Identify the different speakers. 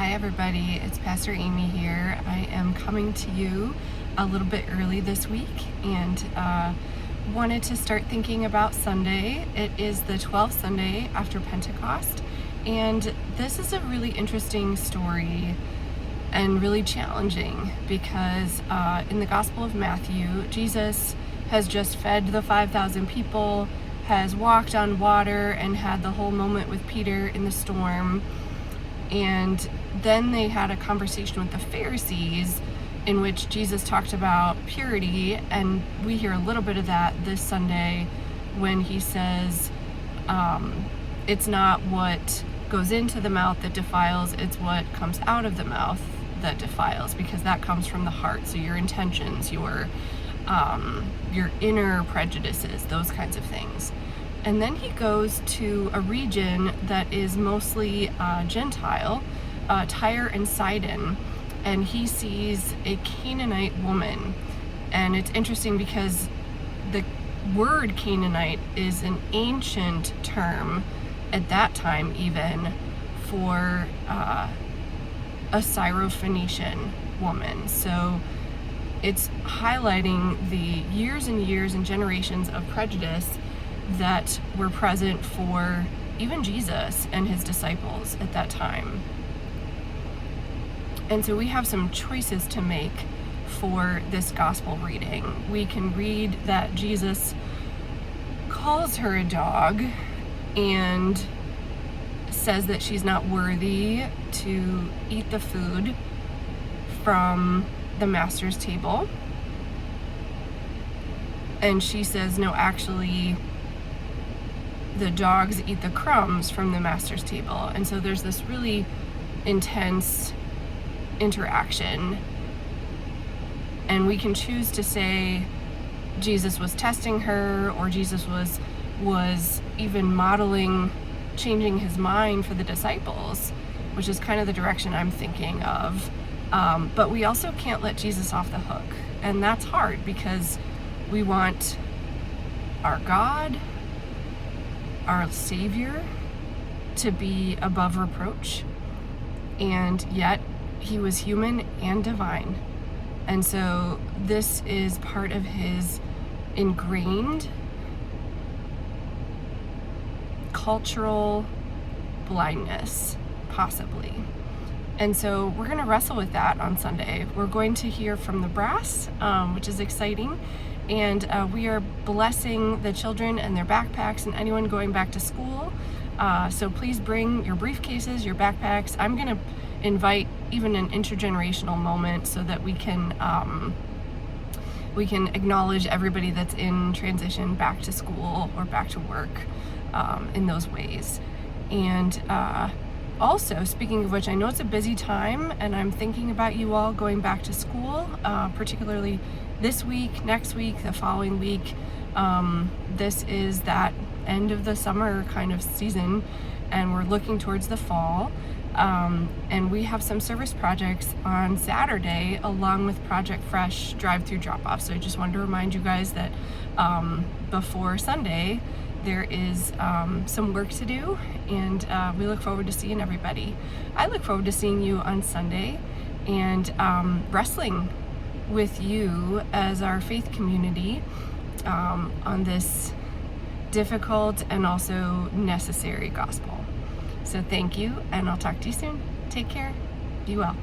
Speaker 1: Hi everybody, it's Pastor Amy here. I am coming to you a little bit early this week and wanted to start thinking about Sunday. It is the 12th Sunday after Pentecost, and this is a really interesting story and really challenging because in the Gospel of Matthew, Jesus has just fed the 5,000 people, has walked on water and had the whole moment with Peter in the storm. And then they had a conversation with the Pharisees in which Jesus talked about purity, and we hear a little bit of that this Sunday when he says it's not what goes into the mouth that defiles, it's what comes out of the mouth that defiles, because that comes from the heart. So your intentions, your inner prejudices, those kinds of things. And then he goes to a region that is mostly Gentile, Tyre and Sidon, and he sees a Canaanite woman. And it's interesting because the word Canaanite is an ancient term at that time even for a Syrophoenician woman. So it's highlighting the years and years and generations of prejudice that were present for even Jesus and his disciples at that time. And so we have some choices to make for this gospel reading. We can read that Jesus calls her a dog and says that she's not worthy to eat the food from the master's table. And she says, no, actually, the dogs eat the crumbs from the master's table. And so there's this really intense interaction. And we can choose to say Jesus was testing her, or Jesus was even modeling changing his mind for the disciples, which is kind of the direction I'm thinking of. But we also can't let Jesus off the hook. And that's hard because we want our God, our Savior, to be above reproach, and yet he was human and divine. And so this is part of his ingrained cultural blindness, possibly. And so we're going to wrestle with that on Sunday. We're going to hear from the brass, which is exciting. And we are blessing the children and their backpacks and anyone going back to school. So please bring your briefcases, your backpacks. I'm going to invite even an intergenerational moment so that we can acknowledge everybody that's in transition back to school or back to work in those ways. And also, speaking of which, I know it's a busy time, and I'm thinking about you all going back to school, particularly this week, next week, the following week. This is that end of the summer kind of season, and we're looking towards the fall. And we have some service projects on Saturday along with Project Fresh drive-through drop-off. So I just wanted to remind you guys that before Sunday, there is some work to do, and we look forward to seeing everybody. I look forward to seeing you on Sunday and wrestling with you as our faith community on this difficult and also necessary gospel. So thank you, and I'll talk to you soon. Take care. Be well.